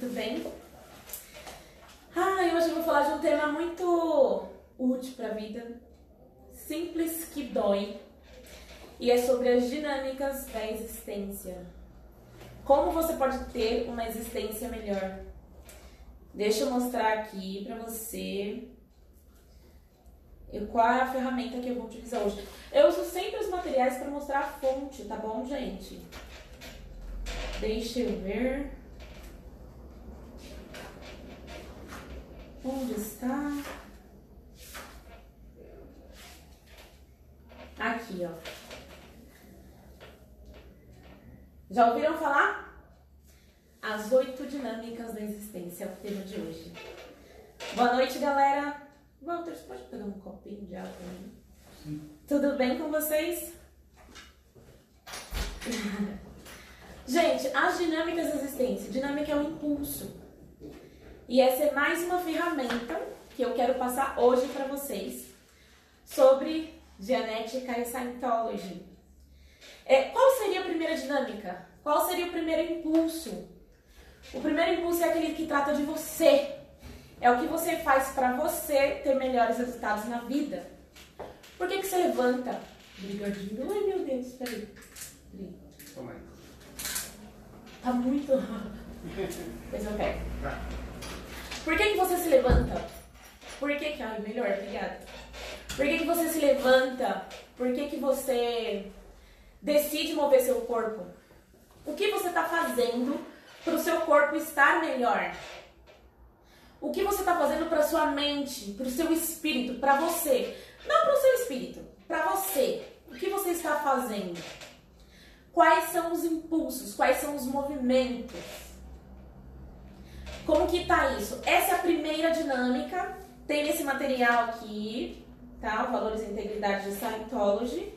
tudo bem? Hoje eu vou falar de um tema muito útil para a vida, simples que dói, e é sobre as dinâmicas da existência. Como você pode ter uma existência melhor? Deixa eu mostrar aqui para você qual é a ferramenta que eu vou utilizar hoje. Eu uso sempre os materiais para mostrar a fonte, tá bom, gente? Deixa eu ver. Onde está? Aqui, ó. Já ouviram falar? As 8 dinâmicas da existência é o tema de hoje. Boa noite, galera. Walter, você pode pegar um copinho de água aí? Sim. Tudo bem com vocês? Gente, as dinâmicas da existência. Dinâmica é um impulso. E essa é mais uma ferramenta que eu quero passar hoje para vocês sobre genética e Scientology. Qual seria a primeira dinâmica? Qual seria o primeiro impulso? O primeiro impulso é aquele que trata de você. É o que você faz para você ter melhores resultados na vida. Por que você levanta? Brigadinho. Ai, meu Deus, peraí. Toma aí. Tá muito... Pois eu pego. Por que você se levanta? Ai, melhor, obrigada. Por que você se levanta? Por que você decide mover seu corpo? O que você está fazendo para o seu corpo estar melhor? O que você está fazendo para sua mente, para o seu espírito, para você? Não para o seu espírito, para você. O que você está fazendo? Quais são os impulsos? Quais são os movimentos? Como que tá isso? Essa é a primeira dinâmica. Tem esse material aqui, tá? Valores e integridade de Scientology.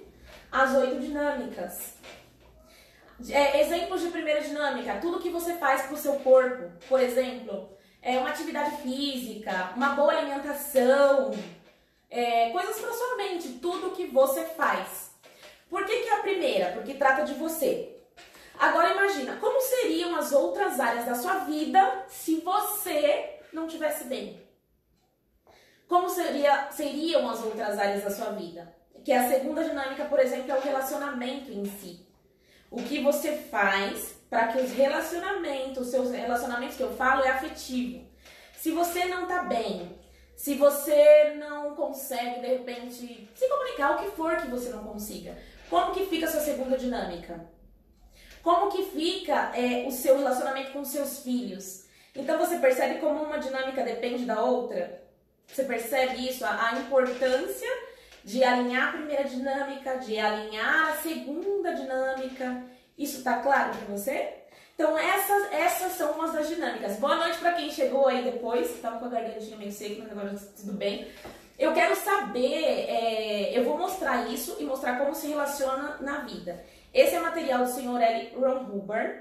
As 8 dinâmicas. Exemplos de primeira dinâmica. Tudo que você faz pro seu corpo. Por exemplo, uma atividade física, uma boa alimentação, coisas para sua mente. Tudo que você faz. Por que é a primeira? Porque trata de você. Agora imagina, como seriam as outras áreas da sua vida se você não estivesse bem? Como seriam as outras áreas da sua vida? Que a segunda dinâmica, por exemplo, é o relacionamento em si. O que você faz para que os seus relacionamentos que eu falo é afetivo. Se você não tá bem, se você não consegue, de repente, se comunicar, o que for que você não consiga, como que fica a sua segunda dinâmica? Como que fica o seu relacionamento com os seus filhos? Então você percebe como uma dinâmica depende da outra? Você percebe isso? A importância de alinhar a primeira dinâmica, de alinhar a segunda dinâmica. Isso tá claro para você? Então essas são umas das dinâmicas. Boa noite para quem chegou aí depois. Tava com a gargantinha meio seca, mas agora tudo bem. Eu quero saber, eu vou mostrar isso e mostrar como se relaciona na vida. Esse é o material do Sr. L. Ron Hubbard.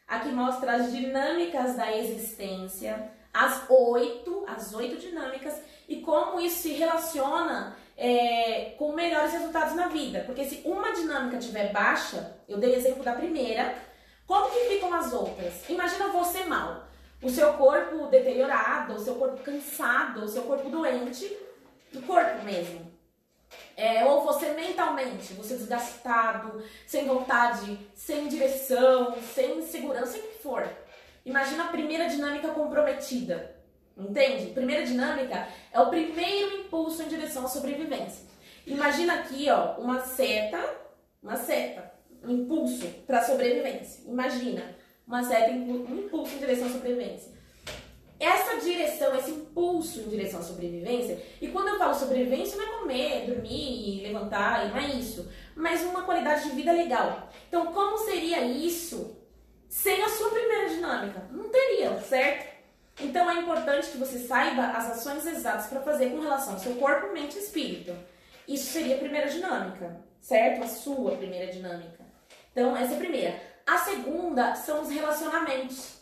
Aqui mostra as dinâmicas da existência, as 8 dinâmicas e como isso se relaciona com melhores resultados na vida. Porque se uma dinâmica estiver baixa, eu dei exemplo da primeira, como que ficam as outras? Imagina você mal, o seu corpo deteriorado, o seu corpo cansado, o seu corpo doente, do corpo mesmo. Ou você mentalmente, você desgastado, sem vontade, sem direção, sem segurança, sem o que for. Imagina a primeira dinâmica comprometida, entende? Primeira dinâmica é o primeiro impulso em direção à sobrevivência. Imagina aqui, ó, uma seta, um impulso para sobrevivência. Imagina uma seta, um impulso em direção à sobrevivência. Essa direção, esse impulso em direção à sobrevivência, e quando eu falo sobrevivência não é comer, dormir, levantar, não é isso, mas uma qualidade de vida legal. Então, como seria isso sem a sua primeira dinâmica? Não teria, certo? Então, é importante que você saiba as ações exatas para fazer com relação ao seu corpo, mente e espírito. Isso seria a primeira dinâmica, certo? A sua primeira dinâmica. Então, essa é a primeira. A segunda são os relacionamentos.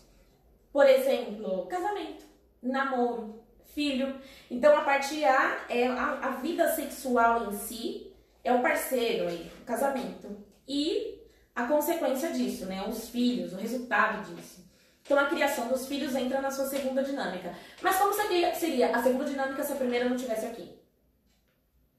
Por exemplo, casamento, namoro, filho. Então, a parte A é a vida sexual em si, é o parceiro aí, o casamento. E a consequência disso, né? Os filhos, o resultado disso. Então a criação dos filhos entra na sua segunda dinâmica. Mas como seria a segunda dinâmica se a primeira não estivesse aqui?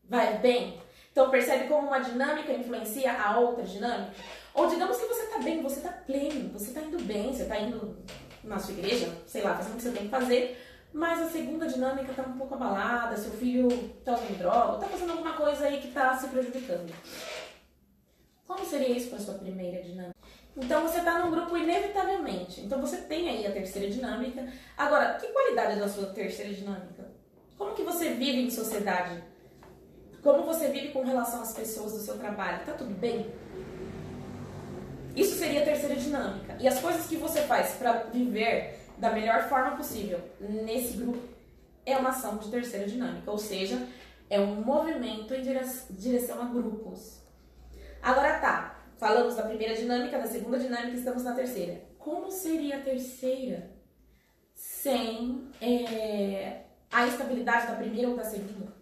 Vai bem? Então percebe como uma dinâmica influencia a outra dinâmica? Ou digamos que você está bem, você está pleno, você está indo bem, você está indo na sua igreja, sei lá, fazendo o que você tem que fazer, mas a segunda dinâmica está um pouco abalada, seu filho está usando droga, está fazendo alguma coisa aí que está se prejudicando. Como seria isso com a sua primeira dinâmica? Então você está num grupo inevitavelmente. Então você tem aí a terceira dinâmica. Agora, que qualidade é da sua terceira dinâmica? Como que você vive em sociedade? Como você vive com relação às pessoas do seu trabalho? Tá tudo bem? Isso seria a terceira dinâmica. E as coisas que você faz para viver da melhor forma possível nesse grupo é uma ação de terceira dinâmica. Ou seja, é um movimento em direção a grupos. Agora tá. Falamos da primeira dinâmica, da segunda dinâmica, estamos na terceira. Como seria a terceira sem a estabilidade da primeira ou da segunda?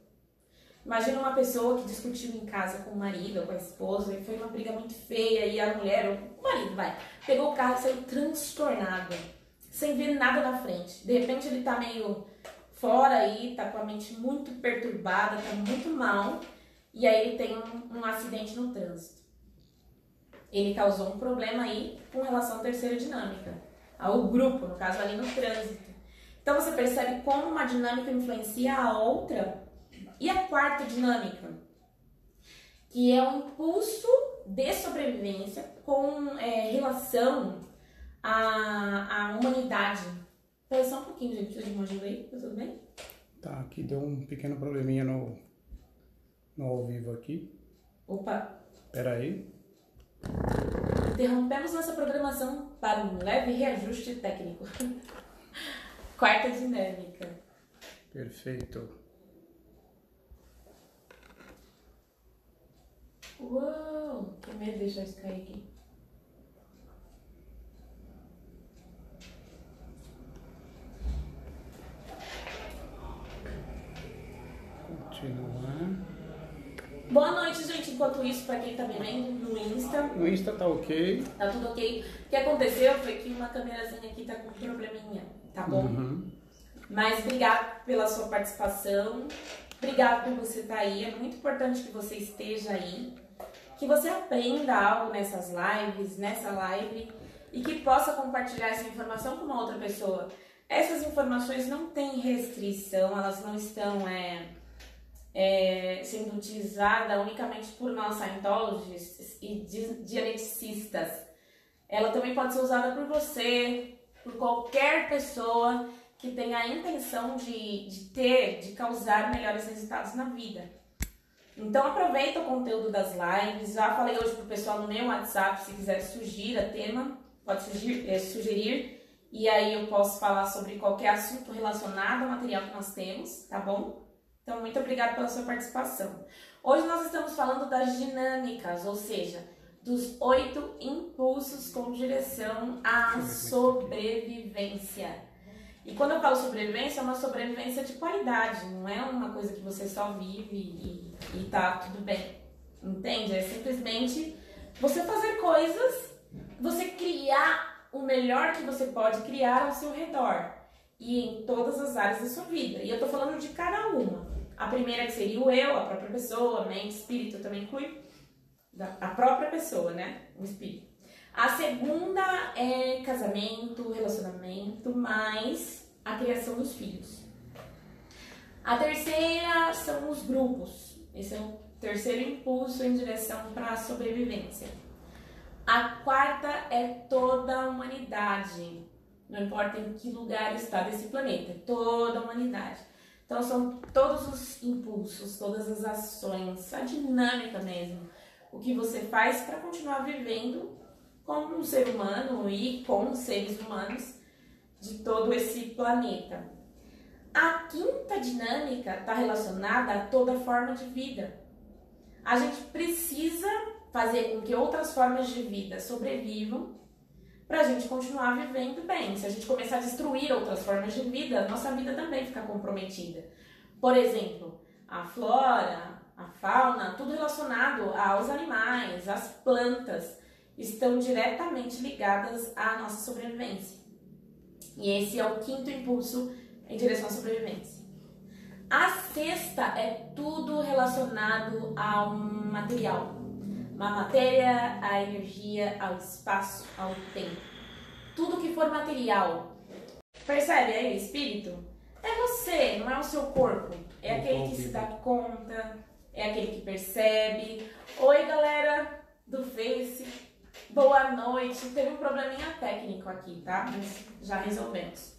Imagina uma pessoa que discutiu em casa com o marido ou com a esposa e foi uma briga muito feia e a mulher, ou o marido, pegou o carro e saiu transtornado, sem ver nada na frente. De repente ele tá meio fora aí, tá com a mente muito perturbada, tá muito mal e aí ele tem um acidente no trânsito. Ele causou um problema aí com relação à terceira dinâmica, ao grupo, no caso ali no trânsito. Então você percebe como uma dinâmica influencia a outra. E a quarta dinâmica, que é o impulso de sobrevivência com relação à humanidade. Espera só um pouquinho, gente, precisa de uma ajuda aí, tá tudo bem? Tá, aqui deu um pequeno probleminha no ao vivo aqui. Opa! Espera aí. Interrompemos nossa programação para um leve reajuste técnico. Quarta dinâmica. Perfeito. Uou! Que medo de deixar isso cair aqui. Continuar. Boa noite, gente. Enquanto isso, para quem tá me vendo no Insta. No Insta tá ok. Tá tudo ok. O que aconteceu foi que uma câmerazinha aqui tá com um probleminha, tá bom? Uhum. Mas obrigado pela sua participação. Obrigado por você estar aí. É muito importante que você esteja aí. Que você aprenda algo nessas lives, nessa live. E que possa compartilhar essa informação com uma outra pessoa. Essas informações não têm restrição. Elas não estão sendo utilizadas unicamente por nós Scientologists e dianeticistas. Ela também pode ser usada por você, por qualquer pessoa que tenha a intenção de causar melhores resultados na vida. Então aproveita o conteúdo das lives. Já falei hoje pro pessoal no meu WhatsApp, se quiser sugerir tema, pode sugerir. E aí eu posso falar sobre qualquer assunto relacionado ao material que nós temos, tá bom? Então muito obrigada pela sua participação. Hoje nós estamos falando das dinâmicas, ou seja, dos 8 impulsos com direção à sobrevivência. E quando eu falo sobrevivência, é uma sobrevivência de qualidade, não é uma coisa que você só vive e tá tudo bem, entende? É simplesmente você fazer coisas, você criar o melhor que você pode criar ao seu redor e em todas as áreas da sua vida. E eu tô falando de cada uma. A primeira que seria o eu, a própria pessoa, a mente, espírito, também inclui a própria pessoa, né? O espírito. A segunda é casamento, relacionamento, mais a criação dos filhos. A terceira são os grupos. Esse é o terceiro impulso em direção para a sobrevivência. A quarta é toda a humanidade. Não importa em que lugar está desse planeta, é toda a humanidade. Então são todos os impulsos, todas as ações, a dinâmica mesmo. O que você faz para continuar vivendo como um ser humano e com os seres humanos de todo esse planeta. A quinta dinâmica está relacionada a toda forma de vida. A gente precisa fazer com que outras formas de vida sobrevivam para a gente continuar vivendo bem. Se a gente começar a destruir outras formas de vida, a nossa vida também fica comprometida. Por exemplo, a flora, a fauna, tudo relacionado aos animais, às plantas, estão diretamente ligadas à nossa sobrevivência. E esse é o quinto impulso em direção à sobrevivência. A sexta é tudo relacionado ao material. A matéria, a energia, ao espaço, ao tempo. Tudo que for material. Percebe aí o espírito? É você, não é o seu corpo. É aquele que se dá conta, é aquele que percebe. Oi, galera do Face. Boa noite. Teve um probleminha técnico aqui, tá? Mas já resolvemos.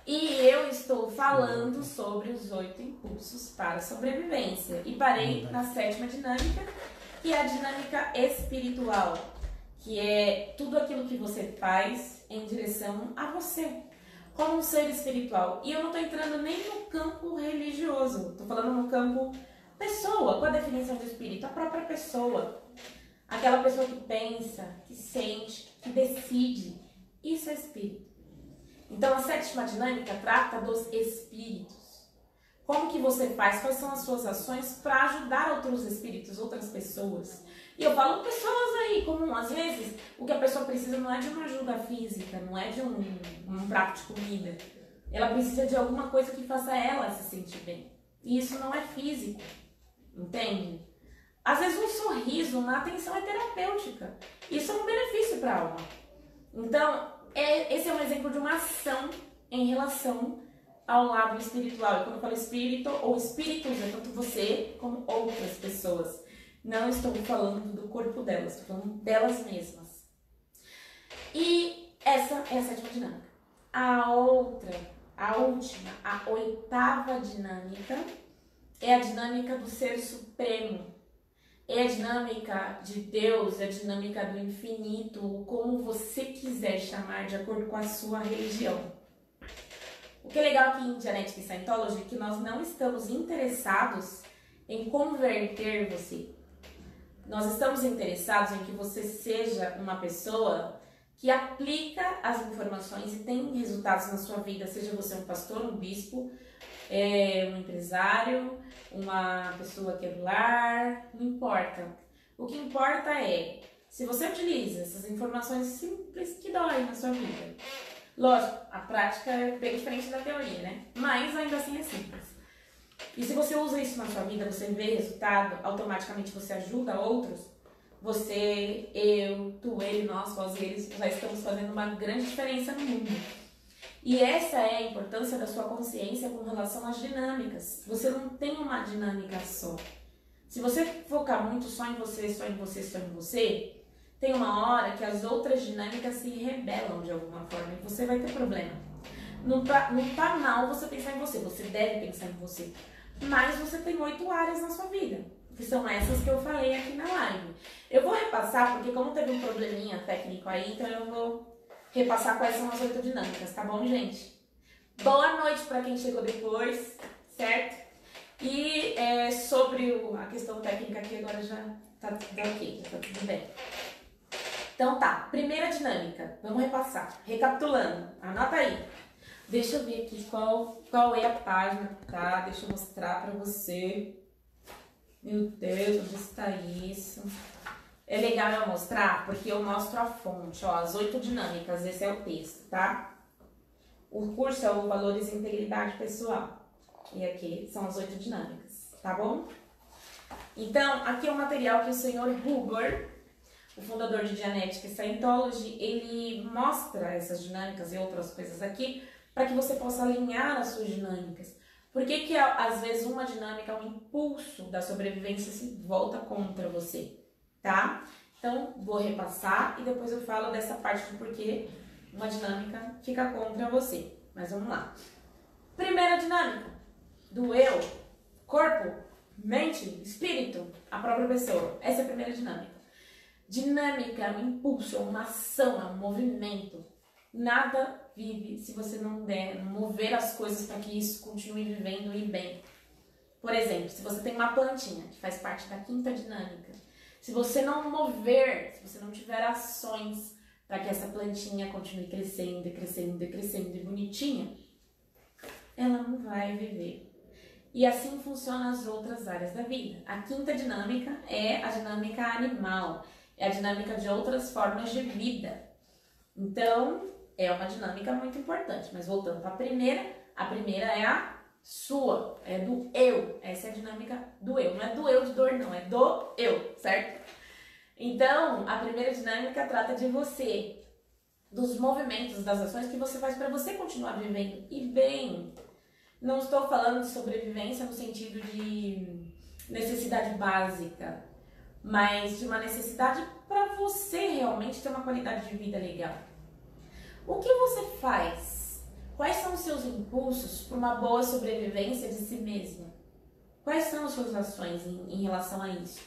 E eu estou falando sobre os 8 impulsos para a sobrevivência. E parei na sétima dinâmica, que é a dinâmica espiritual, que é tudo aquilo que você faz em direção a você, como um ser espiritual. E eu não estou entrando nem no campo religioso, estou falando no campo pessoa. Qual a definição de espírito? A própria pessoa. Aquela pessoa que pensa, que sente, que decide. Isso é espírito. Então a sétima dinâmica trata dos espíritos. Como que você faz? Quais são as suas ações para ajudar outros espíritos, outras pessoas? E eu falo pessoas aí, comum. Às vezes, o que a pessoa precisa não é de uma ajuda física, não é de um prato de comida. Ela precisa de alguma coisa que faça ela se sentir bem. E isso não é físico, entende? Às vezes um sorriso, uma atenção é terapêutica. Isso é um benefício para a alma. Então, esse é um exemplo de uma ação em relação ao lado espiritual. E quando eu falo espírito ou espíritos, é tanto você como outras pessoas. Não estou falando do corpo delas, estou falando delas mesmas. E essa é a sétima dinâmica. A última, a oitava dinâmica é a dinâmica do Ser Supremo. É a dinâmica de Deus, é a dinâmica do infinito, como você quiser chamar, de acordo com a sua religião. O que é legal aqui em Dianética e Scientology é que nós não estamos interessados em converter você. Nós estamos interessados em que você seja uma pessoa que aplica as informações e tem resultados na sua vida, seja você um pastor, um bispo, um empresário, uma pessoa que é do lar, não importa. O que importa é se você utiliza essas informações simples que doem na sua vida. Lógico, a prática é bem diferente da teoria, né? Mas ainda assim é simples. E se você usa isso na sua vida, você vê resultado, automaticamente você ajuda outros, você, eu, tu, ele, nós, vós e eles já estamos fazendo uma grande diferença no mundo. E essa é a importância da sua consciência com relação às dinâmicas. Você não tem uma dinâmica só. Se você focar muito só em você, só em você, só em você, tem uma hora que as outras dinâmicas se rebelam de alguma forma e você vai ter problema. Não tá mal você pensar em você, você deve pensar em você. Mas você tem 8 áreas na sua vida, que são essas que eu falei aqui na live. Eu vou repassar, porque como teve um probleminha técnico aí, então eu vou repassar quais são as 8 dinâmicas, tá bom, gente? Boa noite para quem chegou depois, certo? E sobre a questão técnica aqui agora já tá ok, já tá tudo bem. Então tá, primeira dinâmica, vamos repassar. Recapitulando, anota aí. Deixa eu ver aqui qual é a página que tá, deixa eu mostrar pra você. Meu Deus, onde está isso? É legal eu mostrar porque eu mostro a fonte, ó, as 8 dinâmicas, esse é o texto, tá? O curso é o Valores e Integridade Pessoal. E aqui são as 8 dinâmicas, tá bom? Então, aqui é o material que o Sr. Huber, o fundador de Dianética e Scientology, ele mostra essas dinâmicas e outras coisas aqui para que você possa alinhar as suas dinâmicas. Por que às vezes uma dinâmica, um impulso da sobrevivência se volta contra você, tá? Então, vou repassar e depois eu falo dessa parte do porquê uma dinâmica fica contra você. Mas vamos lá. Primeira dinâmica, do eu, corpo, mente, espírito, a própria pessoa. Essa é a primeira dinâmica. Dinâmica é um impulso, é uma ação, é um movimento. Nada vive se você não der, mover as coisas para que isso continue vivendo e bem. Por exemplo, se você tem uma plantinha que faz parte da quinta dinâmica, se você não mover, se você não tiver ações para que essa plantinha continue crescendo, crescendo, crescendo e bonitinha, ela não vai viver. E assim funcionam as outras áreas da vida. A quinta dinâmica é a dinâmica animal, é a dinâmica de outras formas de vida. Então, é uma dinâmica muito importante. Mas voltando para a primeira é a sua, é do eu. Essa é a dinâmica do eu. Não é do eu de dor, não, é do eu, certo? Então, a primeira dinâmica trata de você, dos movimentos, das ações que você faz para você continuar vivendo. E bem, não estou falando de sobrevivência no sentido de necessidade básica, mas de uma necessidade para você realmente ter uma qualidade de vida legal. O que você faz? Quais são os seus impulsos para uma boa sobrevivência de si mesmo? Quais são as suas ações em relação a isso?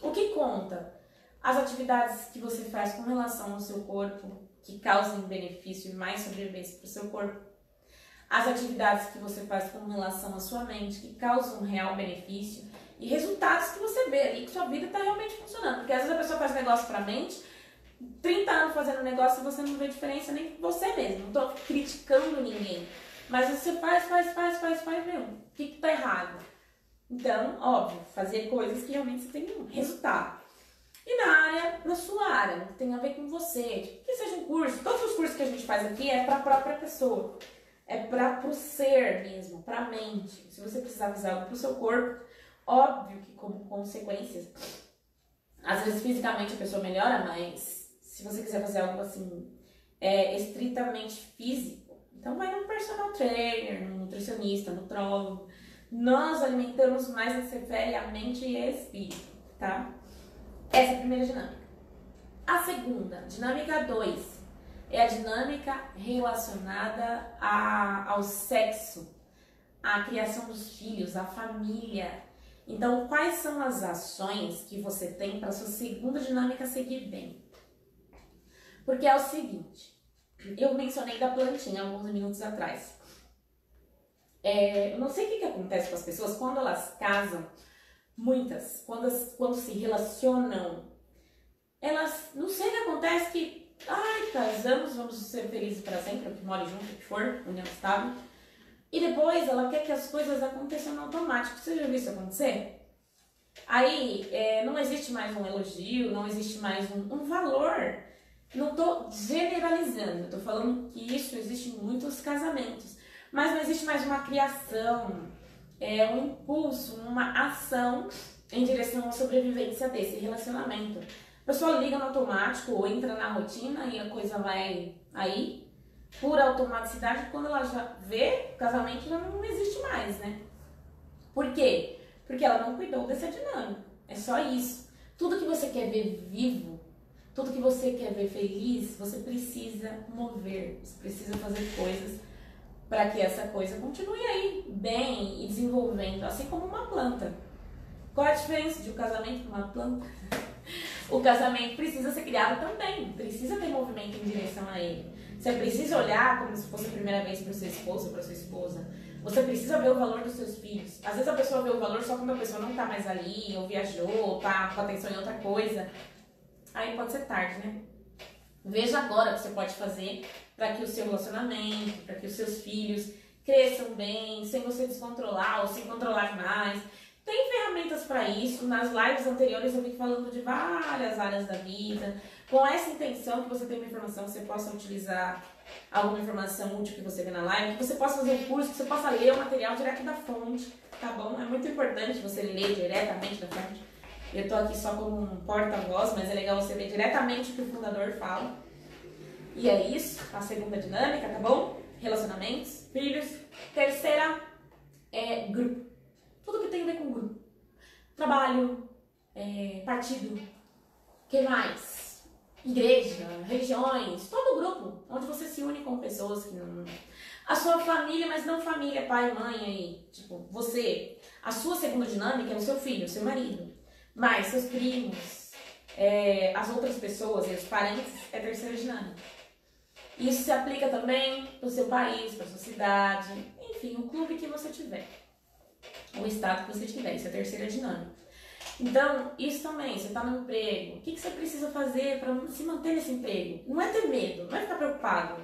O que conta? As atividades que você faz com relação ao seu corpo, que causem benefício e mais sobrevivência para o seu corpo. As atividades que você faz com relação à sua mente, que causam um real benefício. E resultados que você vê ali, que sua vida está realmente funcionando. Porque às vezes a pessoa faz negócio para a mente, 30 anos fazendo negócio e você não vê diferença nem com você mesmo. Não estou criticando ninguém. Mas você faz, meu, o que está errado? Então, óbvio, fazer coisas que realmente você tem um resultado. E na sua área, que tem a ver com você, tipo, que seja um curso, todos os cursos que a gente faz aqui é para a própria pessoa. É para o ser mesmo, para a mente. Se você precisar fazer algo para o seu corpo, óbvio que como consequências, às vezes fisicamente a pessoa melhora, mas se você quiser fazer algo assim, estritamente físico, então vai num personal trainer, num nutricionista, nutrólogo. Nós alimentamos mais no que se refere à mente e espírito, tá? Essa é a primeira dinâmica. A segunda, dinâmica 2, é a dinâmica relacionada ao sexo, à criação dos filhos, à família. Então, quais são as ações que você tem para a sua segunda dinâmica seguir bem? Porque é o seguinte, eu mencionei da plantinha alguns minutos atrás. Eu não sei o que acontece com as pessoas quando elas casam, muitas, quando se relacionam, elas, não sei o que acontece que, casamos, vamos ser felizes para sempre, ou que more junto, o que for, união estável. E depois ela quer que as coisas aconteçam no automático. Você já viu isso acontecer? Aí não existe mais um elogio, não existe mais um valor. Não estou generalizando, estou falando que isso existe em muitos casamentos. Mas não existe mais uma criação, um impulso, uma ação em direção à sobrevivência desse relacionamento. A pessoa liga no automático ou entra na rotina e a coisa vai aí. Por automaticidade, quando ela já vê, o casamento já não existe mais, né? Por quê? Porque ela não cuidou dessa dinâmica. É só isso. Tudo que você quer ver vivo, tudo que você quer ver feliz, você precisa mover, você precisa fazer coisas para que essa coisa continue aí, bem e desenvolvendo, assim como uma planta. Qual é a diferença de um casamento com uma planta? O casamento precisa ser criado também, precisa ter movimento em direção a ele. Você precisa olhar como se fosse a primeira vez para o seu esposo ou para sua esposa. Você precisa ver o valor dos seus filhos. Às vezes a pessoa vê o valor só quando a pessoa não está mais ali, ou viajou, ou está com atenção em outra coisa. Aí pode ser tarde, né? Veja agora o que você pode fazer para que o seu relacionamento, para que os seus filhos cresçam bem, sem você descontrolar ou sem controlar demais. Tem ferramentas para isso. Nas lives anteriores eu vim falando de várias áreas da vida, com essa intenção que você tenha uma informação, que você possa utilizar alguma informação útil que você vê na live, que você possa fazer um curso, que você possa ler o material direto da fonte, tá bom? É muito importante você ler diretamente da fonte. Eu tô aqui só como um porta-voz, mas é legal você ver diretamente o que o fundador fala. E é isso, a segunda dinâmica, tá bom? Relacionamentos, filhos. Terceira é grupo. Tudo que tem a ver com grupo. Trabalho, partido, que mais? Igreja, religiões, todo grupo, onde você se une com pessoas que não... A sua família, mas não família, pai, mãe, aí, tipo, você. A sua segunda dinâmica é o seu filho, o seu marido. Mas seus primos, as outras pessoas e os parentes é a terceira dinâmica. Isso se aplica também para o seu país, para a sua cidade, enfim, o clube que você tiver. O estado que você tiver, isso é a terceira dinâmica. Então, isso também, você está no emprego, o que você precisa fazer para se manter nesse emprego? Não é ter medo, não é ficar preocupado,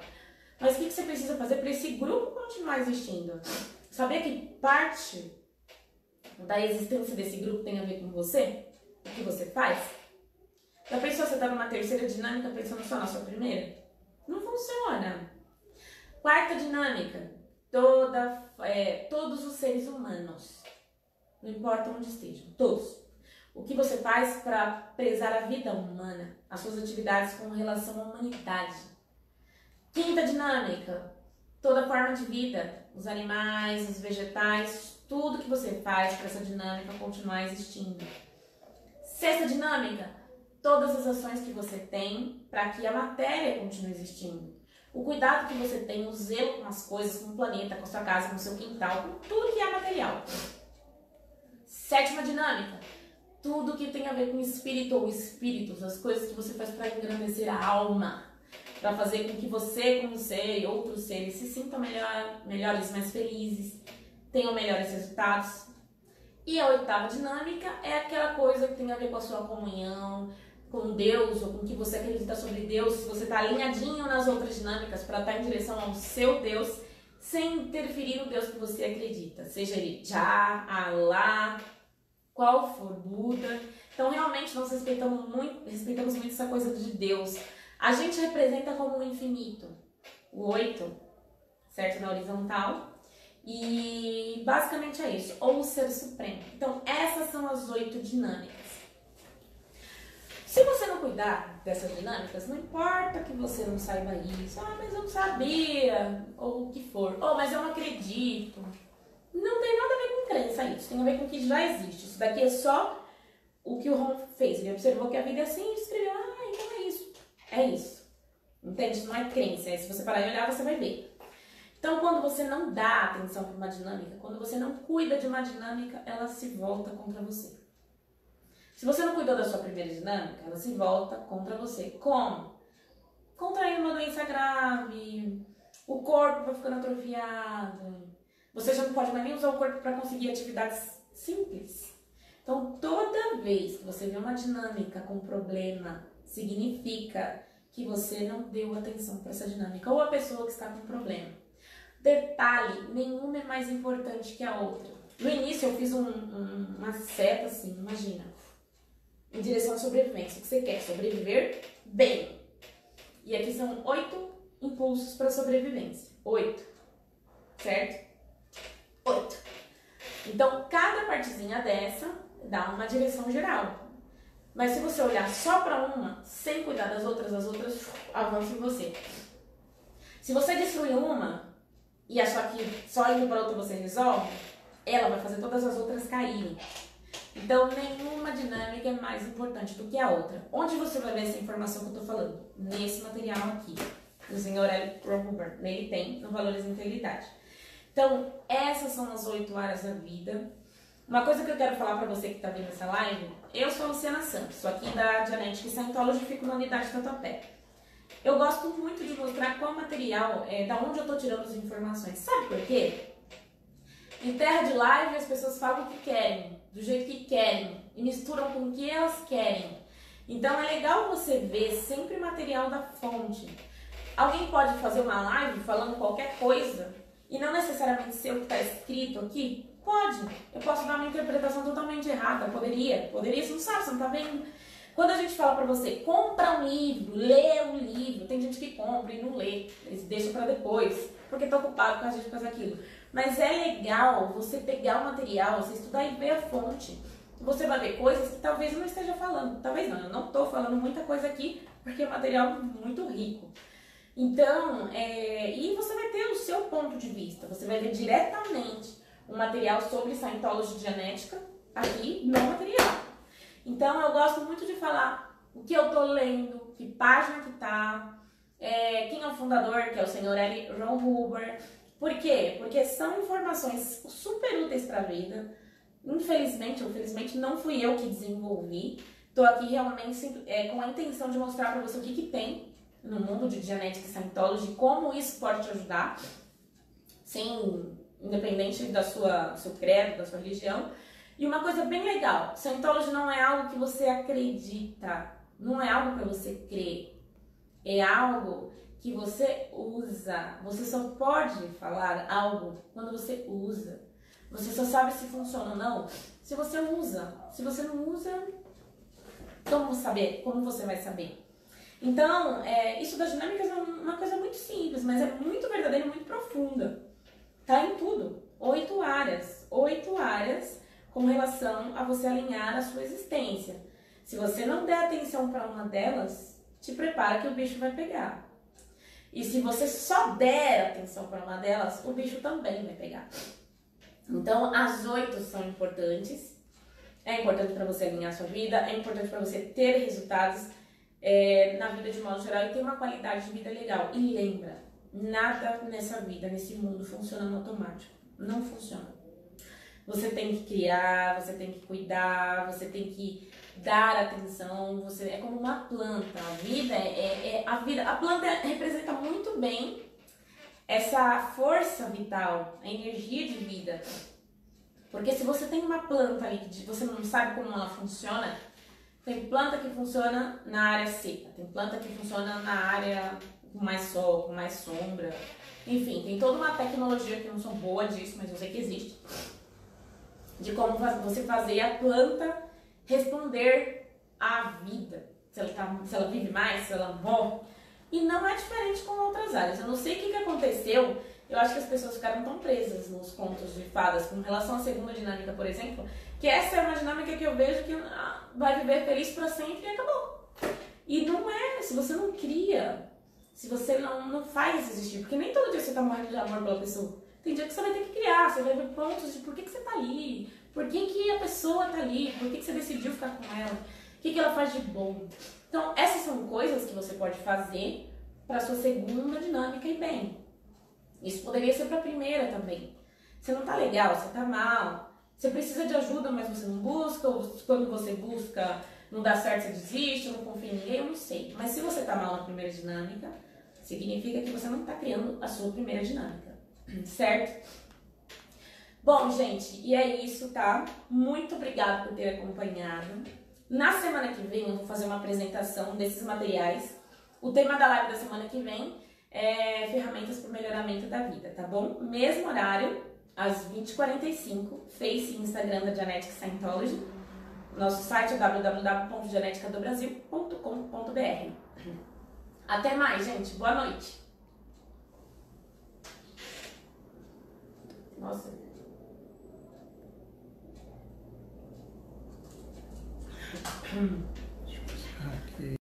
mas o que você precisa fazer para esse grupo continuar existindo? Saber que parte da existência desse grupo tem a ver com você? O que você faz? Já pensou você está numa terceira dinâmica pensando só na sua primeira? Não funciona. Quarta dinâmica, todos os seres humanos, não importa onde estejam, todos. O que você faz para prezar a vida humana, as suas atividades com relação à humanidade. Quinta dinâmica, toda forma de vida, os animais, os vegetais, tudo que você faz para essa dinâmica continuar existindo. Sexta dinâmica, todas as ações que você tem para que a matéria continue existindo. O cuidado que você tem, o zelo com as coisas, com o planeta, com a sua casa, com o seu quintal, com tudo que é material. Sétima dinâmica, tudo que tem a ver com espírito ou espíritos, as coisas que você faz para engrandecer a alma, para fazer com que você, como ser e outros seres se sintam melhores, mais felizes, tenham melhores resultados. E a oitava dinâmica é aquela coisa que tem a ver com a sua comunhão com Deus, ou com o que você acredita sobre Deus, se você está alinhadinho nas outras dinâmicas para estar em direção ao seu Deus, sem interferir no Deus que você acredita, seja ele Já, Allah, qual for, Buda. Então realmente nós respeitamos muito essa coisa de Deus. A gente representa como o infinito, o 8, certo? Na horizontal. E basicamente é isso, ou o Ser Supremo. Então essas são as 8 dinâmicas. Se você não cuidar dessas dinâmicas, não importa que você não saiba isso, mas eu não sabia, ou o que for, mas eu não acredito. Não tem nada a ver com crença isso, tem a ver com o que já existe. Isso daqui é só o que o Ron fez, ele observou que a vida é assim e escreveu, então é isso. É isso. Entende? Isso não é crença, se você parar e olhar, você vai ver. Então, quando você não dá atenção para uma dinâmica, quando você não cuida de uma dinâmica, ela se volta contra você. Se você não cuidou da sua primeira dinâmica, ela se volta contra você. Como? Contraindo uma doença grave, o corpo vai ficando atrofiado, você já não pode mais nem usar o corpo para conseguir atividades simples. Então, toda vez que você vê uma dinâmica com problema, significa que você não deu atenção para essa dinâmica, ou a pessoa que está com problema. Detalhe, nenhuma é mais importante que a outra. No início eu fiz uma seta assim, imagina, em direção à sobrevivência. O que você quer? Sobreviver bem. E aqui são 8 impulsos para sobrevivência. 8. Certo? 8. Então, cada partezinha dessa dá uma direção geral. Mas se você olhar só para uma, sem cuidar das outras, as outras avançam em você. Se você destruir uma e achar que só indo para outra você resolve, ela vai fazer todas as outras caírem. Então, nenhuma dinâmica é mais importante do que a outra. Onde você vai ver essa informação que eu estou falando? Nesse material aqui, do Sr. L. Ron Hubbard. Nele tem, no Valores de Integridade. Então, essas são as 8 áreas da vida. Uma coisa que eu quero falar para você que está vendo essa live, eu sou a Luciana Santos, sou aqui da Genetic Scientology e fico na unidade Tatuapé. Eu gosto muito de mostrar qual material, da onde eu estou tirando as informações. Sabe por quê? Em terra de live, as pessoas falam o que querem, do jeito que querem, e misturam com o que elas querem. Então é legal você ver sempre material da fonte. Alguém pode fazer uma live falando qualquer coisa, e não necessariamente ser o que está escrito aqui? Pode. Eu posso dar uma interpretação totalmente errada. Poderia, você não sabe, você não tá vendo. Quando a gente fala pra você, compra um livro, lê um livro, tem gente que compra e não lê, eles deixam pra depois, porque tá ocupado com a gente fazer aquilo. Mas é legal você pegar o material, você estudar e ver a fonte. Você vai ver coisas que talvez eu não esteja falando. Talvez não, eu não tô falando muita coisa aqui, porque é um material muito rico. Então, e você vai ter o seu ponto de vista, você vai ver diretamente um material sobre Scientology genética aqui no material. Então eu gosto muito de falar o que eu tô lendo, que página que tá, quem é o fundador, que é o Sr. L. Ron Hubbard. Por quê? Porque são informações super úteis para a vida. Infelizmente ou felizmente não fui eu que desenvolvi. Tô aqui realmente com a intenção de mostrar para você o que tem no mundo de Genetic Scientology, como isso pode te ajudar, independente do seu credo, da sua religião. E uma coisa bem legal, Scientology não é algo que você acredita, não é algo para você crer, é algo que você usa. Você só pode falar algo quando você usa. Você só sabe se funciona ou não se você usa. Se você não usa, como você vai saber? Então, isso das dinâmicas é uma coisa muito simples, mas é muito verdadeira e muito profunda. Tá em tudo. 8 áreas. 8 áreas com relação a você alinhar a sua existência. Se você não der atenção para uma delas, te prepara que o bicho vai pegar. E se você só der atenção para uma delas, o bicho também vai pegar. Então, as 8 são importantes. É importante para você alinhar a sua vida, é importante para você ter resultados na vida de modo geral e ter uma qualidade de vida legal. E lembra, nada nessa vida, nesse mundo, funciona no automático. Não funciona. Você tem que criar, você tem que cuidar, você tem que dar atenção. Você é como uma planta. A vida a vida. A planta representa muito bem essa força vital, a energia de vida. Porque se você tem uma planta ali que você não sabe como ela funciona, tem planta que funciona na área seca, tem planta que funciona na área com mais sol, com mais sombra. Enfim, tem toda uma tecnologia que eu não sou boa disso, mas eu sei que existe. De como você fazer a planta responder à vida. Se ela vive mais, se ela morre. E não é diferente com outras áreas. Eu não sei o que aconteceu. Eu acho que as pessoas ficaram tão presas nos contos de fadas com relação à segunda dinâmica, por exemplo, que essa é uma dinâmica que eu vejo que vai viver feliz pra sempre e acabou. E não é, se você não cria, se você não faz existir, porque nem todo dia você tá morrendo de amor pela pessoa. Tem dia que você vai ter que criar, você vai ver pontos de por que você tá ali, por que a pessoa tá ali, por que você decidiu ficar com ela, o que ela faz de bom. Então, essas são coisas que você pode fazer para sua segunda dinâmica e bem. Isso poderia ser para a primeira também. Você não tá legal, você tá mal, você precisa de ajuda, mas você não busca, ou quando você busca não dá certo, você desiste, não confia em ninguém, eu não sei. Mas se você tá mal na primeira dinâmica, significa que você não tá criando a sua primeira dinâmica, certo? Bom, gente, e é isso, tá? Muito obrigada por ter acompanhado. Na semana que vem eu vou fazer uma apresentação desses materiais. O tema da live da semana que vem é ferramentas para o melhoramento da vida, tá bom? Mesmo horário, às 20h45, Face e Instagram da Genetic Scientology. Nosso site é www.geneticadobrasil.com.br. Até mais, gente. Boa noite. Nossa. Aqui.